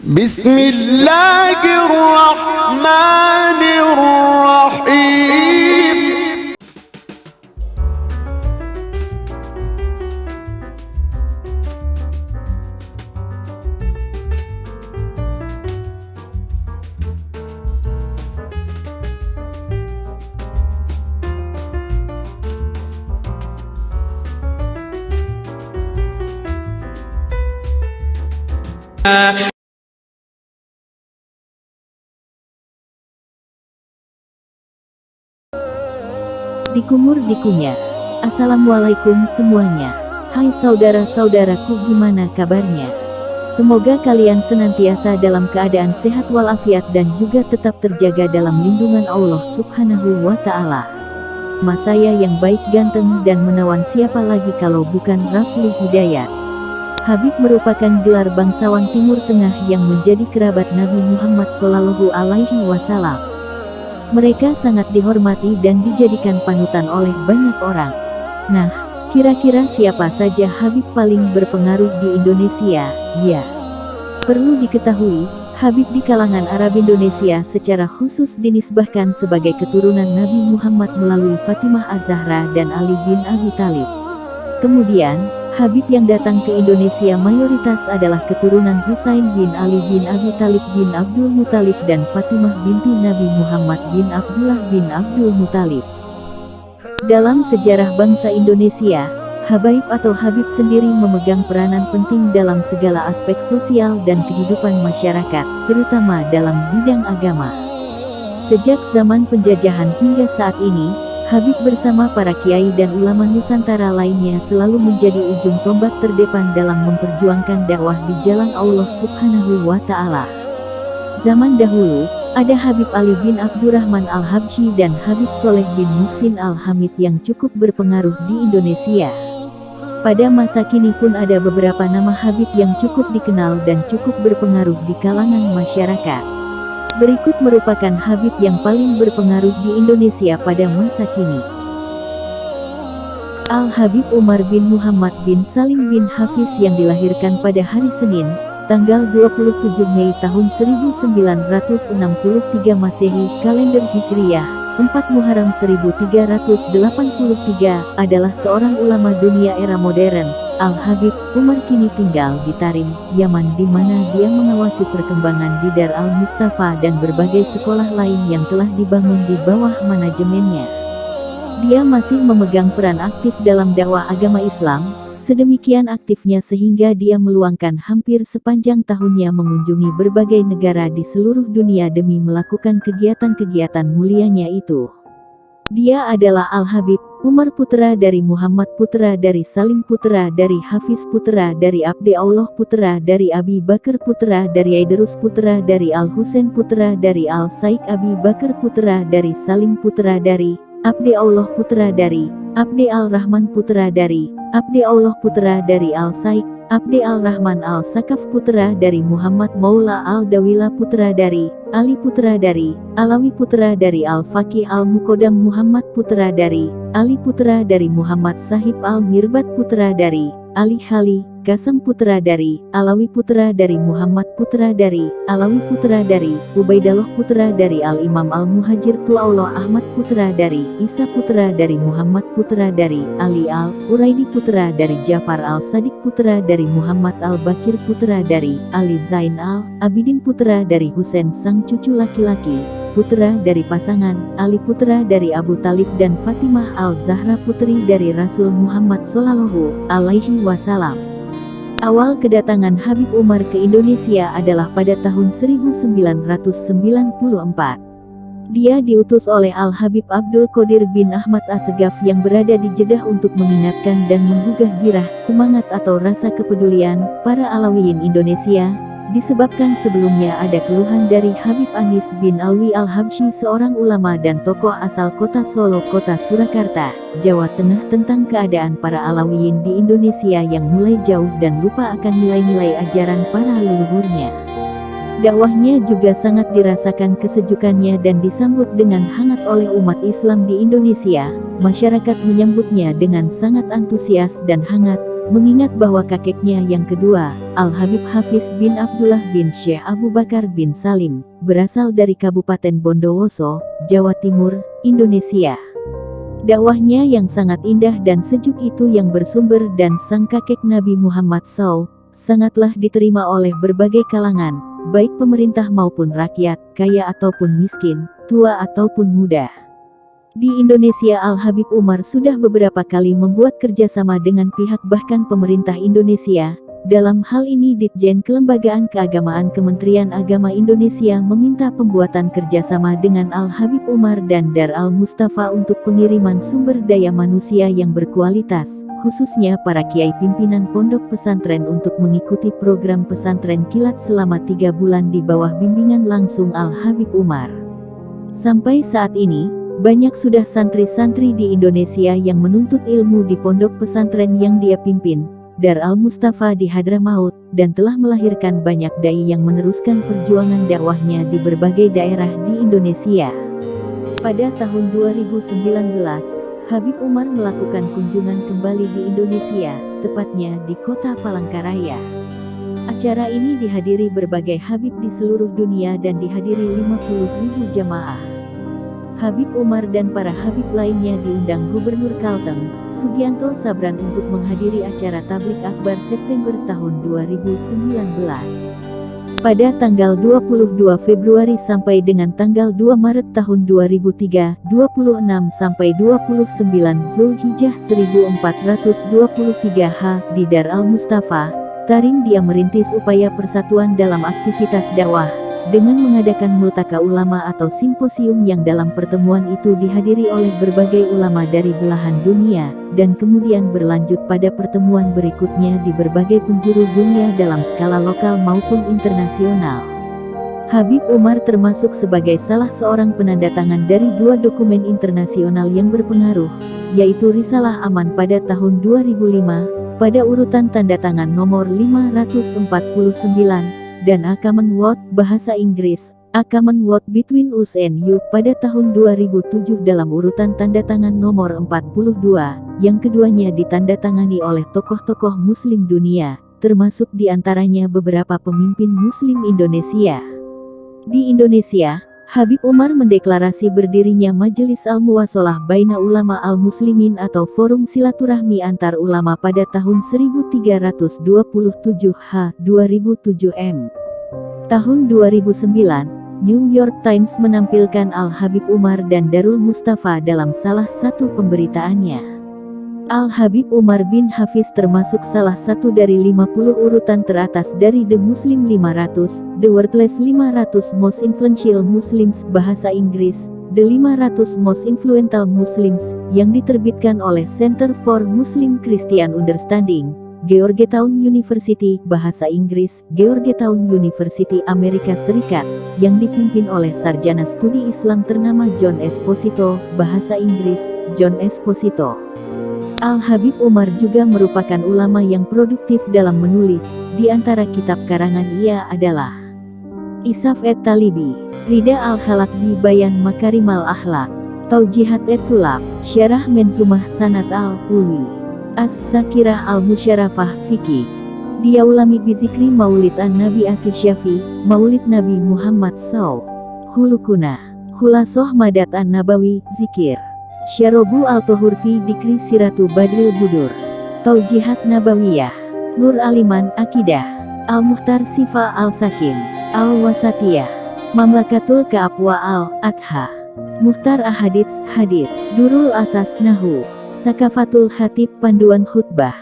Bismillahirrahmanirrahim. Dikumur-dikunya. Assalamualaikum semuanya. Hai saudara-saudaraku, gimana kabarnya? Semoga kalian senantiasa dalam keadaan sehat walafiat dan juga tetap terjaga dalam lindungan Allah Subhanahu wa Ta'ala. Mas saya yang baik, ganteng dan menawan, siapa lagi kalau bukan Rafli Hidayat. Habib merupakan gelar bangsawan Timur Tengah yang menjadi kerabat Nabi Muhammad SAW. Mereka sangat dihormati dan dijadikan panutan oleh banyak orang. Nah, kira-kira siapa saja Habib paling berpengaruh di Indonesia? Ya, perlu diketahui, Habib di kalangan Arab Indonesia secara khusus dinisbahkan sebagai keturunan Nabi Muhammad melalui Fatimah Az-Zahra dan Ali bin Abi Thalib. Kemudian, Habib yang datang ke Indonesia mayoritas adalah keturunan Husain bin Ali bin Abi Thalib bin Abdul Muthalib dan Fatimah binti Nabi Muhammad bin Abdullah bin Abdul Muthalib. Dalam sejarah bangsa Indonesia, Habaib atau Habib sendiri memegang peranan penting dalam segala aspek sosial dan kehidupan masyarakat, terutama dalam bidang agama. Sejak zaman penjajahan hingga saat ini, Habib bersama para kiai dan ulama Nusantara lainnya selalu menjadi ujung tombak terdepan dalam memperjuangkan dakwah di jalan Allah Subhanahu wa Ta'ala. Zaman dahulu, ada Habib Ali bin Abdurrahman Al-Habsyi dan Habib Soleh bin Muhsin Al-Hamid yang cukup berpengaruh di Indonesia. Pada masa kini pun ada beberapa nama Habib yang cukup dikenal dan cukup berpengaruh di kalangan masyarakat. Berikut merupakan Habib yang paling berpengaruh di Indonesia pada masa kini. Al-Habib Umar bin Muhammad bin Salim bin Hafiz yang dilahirkan pada hari Senin, tanggal 27 Mei tahun 1963 Masehi, kalender Hijriyah, 4 Muharram 1383, adalah seorang ulama dunia era modern. Al-Habib Umar kini tinggal di Tarim, Yaman, di mana dia mengawasi perkembangan di Dar Al-Mustafa dan berbagai sekolah lain yang telah dibangun di bawah manajemennya. Dia masih memegang peran aktif dalam dakwah agama Islam, sedemikian aktifnya sehingga dia meluangkan hampir sepanjang tahunnya mengunjungi berbagai negara di seluruh dunia demi melakukan kegiatan-kegiatan mulianya itu. Dia adalah Al-Habib Umar, putra dari Muhammad, putra dari Salim, putra dari Hafiz, putra dari Abdi Allah, putra dari Abi Bakar, putra dari Aidrus, putra dari Al-Husain, putra dari Al-Saik, Abi Bakar, putra dari Salim, putra dari Abdi Allah, putra dari Abdi Al-Rahman, putra dari Abdi Allah, putra dari Al-Saik, Abdi Al-Rahman Al-Sakaf, putra dari Muhammad Maula Al-Dawila, putra dari Ali, putra dari Alawi, putra dari Al-Faqih Al-Muqaddam, Muhammad, putra dari Ali, putra dari Muhammad Sahib Al-Mirbat, putra dari Ali Khali, Kasem, putra dari Alawi, putra dari Muhammad, putra dari Alawi, putra dari Ubaidallah, putra dari Al-Imam Al-Muhajir Tu'aullah Ahmad, putra dari Isa, putra dari Muhammad, putra dari Ali Al-Uraidi, putra dari Jafar Al-Sadiq, putra dari Muhammad Al-Bakir, putra dari Ali Zain Al-Abidin, putra dari Husain sang cucu laki-laki, putra dari pasangan Ali, putra dari Abu Talib, dan Fatimah Al-Zahra, putri dari Rasul Muhammad Sallallahu Alaihi Wasallam. Awal kedatangan Habib Umar ke Indonesia adalah pada tahun 1994. Dia diutus oleh Al-Habib Abdul Qadir bin Ahmad Assegaf yang berada di Jeddah untuk mengingatkan dan menggugah girah, semangat atau rasa kepedulian para Alawiyin Indonesia, disebabkan sebelumnya ada keluhan dari Habib Anis bin Alwi Al-Habsyi, seorang ulama dan tokoh asal kota Solo, kota Surakarta, Jawa Tengah, tentang keadaan para Alawiyin di Indonesia yang mulai jauh dan lupa akan nilai-nilai ajaran para leluhurnya. Dakwahnya juga sangat dirasakan kesejukannya dan disambut dengan hangat oleh umat Islam di Indonesia. Masyarakat menyambutnya dengan sangat antusias dan hangat. mengingat bahwa kakeknya yang kedua, Al-Habib Hafiz bin Abdullah bin Syekh Abu Bakar bin Salim, berasal dari Kabupaten Bondowoso, Jawa Timur, Indonesia. Dakwahnya yang sangat indah dan sejuk itu yang bersumber dan sang kakek Nabi Muhammad SAW, sangatlah diterima oleh berbagai kalangan, baik pemerintah maupun rakyat, kaya ataupun miskin, tua ataupun muda. Di Indonesia Al-Habib Umar sudah beberapa kali membuat kerjasama dengan pihak bahkan pemerintah Indonesia. Dalam hal ini Ditjen Kelembagaan Keagamaan Kementerian Agama Indonesia meminta pembuatan kerjasama dengan Al-Habib Umar dan Dar Al-Mustafa untuk pengiriman sumber daya manusia yang berkualitas, khususnya para kiai pimpinan pondok pesantren untuk mengikuti program pesantren kilat selama 3 bulan di bawah bimbingan langsung Al-Habib Umar. Sampai saat ini, banyak sudah santri-santri di Indonesia yang menuntut ilmu di pondok pesantren yang dia pimpin, Dar Al-Mustafa di Hadramaut, dan telah melahirkan banyak dai yang meneruskan perjuangan dakwahnya di berbagai daerah di Indonesia. Pada tahun 2019, Habib Umar melakukan kunjungan kembali di Indonesia, tepatnya di kota Palangkaraya. Acara ini dihadiri berbagai habib di seluruh dunia dan dihadiri 50.000 jamaah. Habib Umar dan para habib lainnya diundang Gubernur Kalteng, Sugianto Sabran untuk menghadiri acara Tablik Akbar September tahun 2019. Pada tanggal 22 Februari sampai dengan tanggal 2 Maret tahun 2003, 26 sampai 29 Zulhijjah 1423 H di Dar Al-Mustafa, Tarim dia merintis upaya persatuan dalam aktivitas dakwah, dengan mengadakan multaka ulama atau simposium yang dalam pertemuan itu dihadiri oleh berbagai ulama dari belahan dunia, dan kemudian berlanjut pada pertemuan berikutnya di berbagai penjuru dunia dalam skala lokal maupun internasional. Habib Umar termasuk sebagai salah seorang penandatangan dari 2 dokumen internasional yang berpengaruh, yaitu Risalah Aman pada tahun 2005, pada urutan tanda tangan nomor 549, dan A Commonwealth Bahasa Inggris, A Commonwealth Between Us and You pada tahun 2007 dalam urutan tanda tangan nomor 42, yang keduanya ditandatangani oleh tokoh-tokoh muslim dunia, termasuk diantaranya beberapa pemimpin muslim Indonesia. Di Indonesia, Habib Umar mendeklarasi berdirinya Majelis Al-Muwasalah Baina Ulama Al-Muslimin atau Forum Silaturahmi Antar Ulama pada tahun 1327 H. 2007 M. Tahun 2009, New York Times menampilkan Al-Habib Umar dan Darul Mustafa dalam salah satu pemberitaannya. Al-Habib Umar bin Hafiz termasuk salah satu dari 50 urutan teratas dari The Muslim 500, The World's 500 Most Influential Muslims Bahasa Inggris, The 500 Most Influential Muslims, yang diterbitkan oleh Center for Muslim Christian Understanding, Georgetown University Bahasa Inggris, Georgetown University Amerika Serikat, yang dipimpin oleh sarjana studi Islam ternama John Esposito, Bahasa Inggris, John Esposito. Al-Habib Umar juga merupakan ulama yang produktif dalam menulis, di antara kitab karangan ia adalah Isaf et-Talibi, Rida al-Halakbi Bayan Makarimal Akhlak, Taujihat et-Tulab, Syarah Menzumah Sanat al-Ulwi, As-Sakirah al-Musyarafah Fikih, Diaulami Bizikri Maulid an-Nabi Asy Syafi, Maulid Nabi Muhammad SAW, Hulukuna, Khulasoh Madat an-Nabawi, Zikir, Syarobu al-Tohurfi Dikri Siratu Badril Budur, Taujihat Nabawiyah, Nur Aliman Akidah, Al-Mukhtar Sifa Al-Sakin, Al-Wasatiyah, Mamlakatul Ka'apwa Al-Adha, Mukhtar Ahadits Hadith, Durul Asas Nahu, Sakafatul Khatib Panduan Khutbah,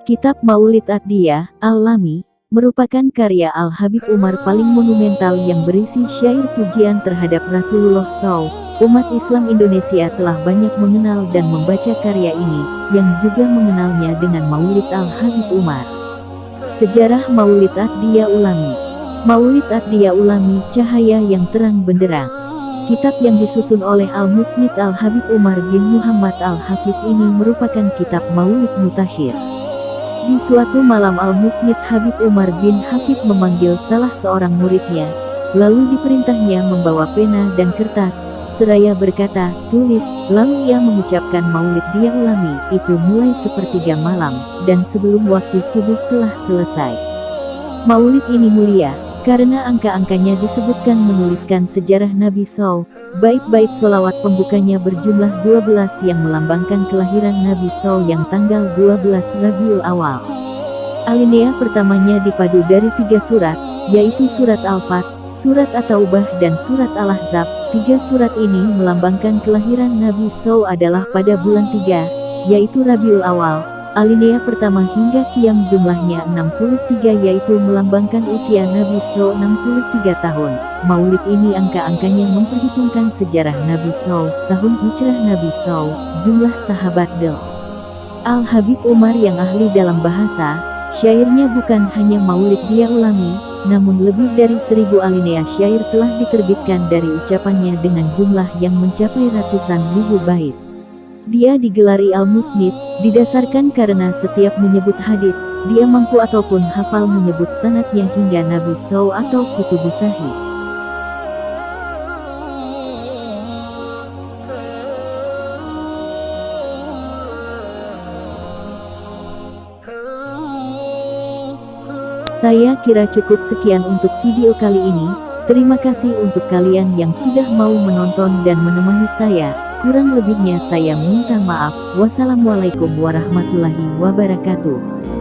Kitab Maulid Ad-Diyah, Al-Lami, merupakan karya Al-Habib Umar paling monumental yang berisi syair pujian terhadap Rasulullah SAW. Umat Islam Indonesia telah banyak mengenal dan membaca karya ini, yang juga mengenalnya dengan Maulid Al-Habib Umar. Sejarah Maulid Ad-Diyah Ulami. Maulid Ad-Diyah Ulami, cahaya yang terang benderang. Kitab yang disusun oleh Al-Musnid Al-Habib Umar bin Muhammad Al-Hafiz ini merupakan kitab Maulid Mutakhir. Di suatu malam Al-Musnid Habib Umar bin Hafid memanggil salah seorang muridnya, lalu diperintahnya membawa pena dan kertas, seraya berkata, tulis. Lalu ia mengucapkan maulid dia ulami itu mulai sepertiga malam, dan sebelum waktu subuh telah selesai. Maulid ini mulia, karena angka-angkanya disebutkan menuliskan sejarah Nabi SAW. Bait-bait solawat pembukanya berjumlah 12 yang melambangkan kelahiran Nabi SAW yang tanggal 12 Rabiul Awal. Alinea pertamanya dipadu dari 3 surat, yaitu surat Al-Fat, surat At-Taubah dan surat Al-Ahzab. 3 surat ini melambangkan kelahiran Nabi SAW adalah pada bulan 3, yaitu Rabiul Awal. Alinea pertama hingga Qiyam jumlahnya 63 yaitu melambangkan usia Nabi SAW 63 tahun. Maulid ini angka-angkanya memperhitungkan sejarah Nabi SAW, tahun hijrah Nabi SAW, jumlah sahabat Del. Al-Habib Umar yang ahli dalam bahasa, syairnya bukan hanya maulid dia ulami, namun lebih dari 1000 alinea syair telah diterbitkan dari ucapannya dengan jumlah yang mencapai ratusan ribu bait. Dia digelari Al-Musnid, didasarkan karena setiap menyebut hadits, dia mampu ataupun hafal menyebut sanadnya hingga Nabi SAW atau kutubus sahih. Saya kira cukup sekian untuk video kali ini. Terima kasih untuk kalian yang sudah mau menonton dan menemani saya. Kurang lebihnya saya minta maaf. Wassalamualaikum warahmatullahi wabarakatuh.